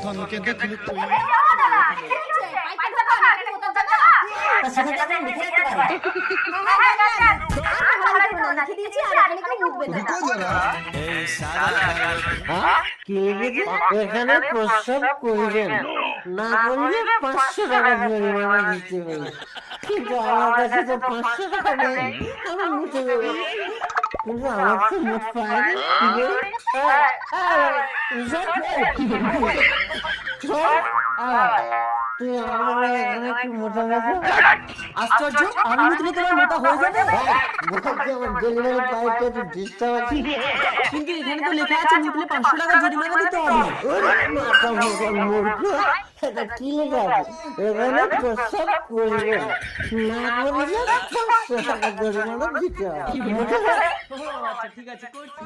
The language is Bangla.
ধনকে দেখলে তুই এখানে প্রস্তাব করবেন না করলে 500 টাকা জরিমানা দিতে হবে, কিন্তু আমার কাছে তো 500 টাকা নেই, আমি নিতে দেবো, কিন্তু আমার তো মুখ পায় না। তুই আমার এখানে কি মোটা লাগবে? আশ্চর্য, আমি মুতলে তোমার মোটা হয়ে যাবে? আমার ডেলিভারি পাইতে একটু ডিস্টার্ব আছে। কিন্তু এখানে তো লেখা আছে মুতলে 500 টাকা জরিমানা দিতে হবে। মাথা মোটা মূর্খ, এটা কি লেখা আছে? এখানে প্রস্তাব করবেন না করলে 500 টাকা জরিমানা দিতে হবে। আচ্ছা ঠিক আছে, করছি।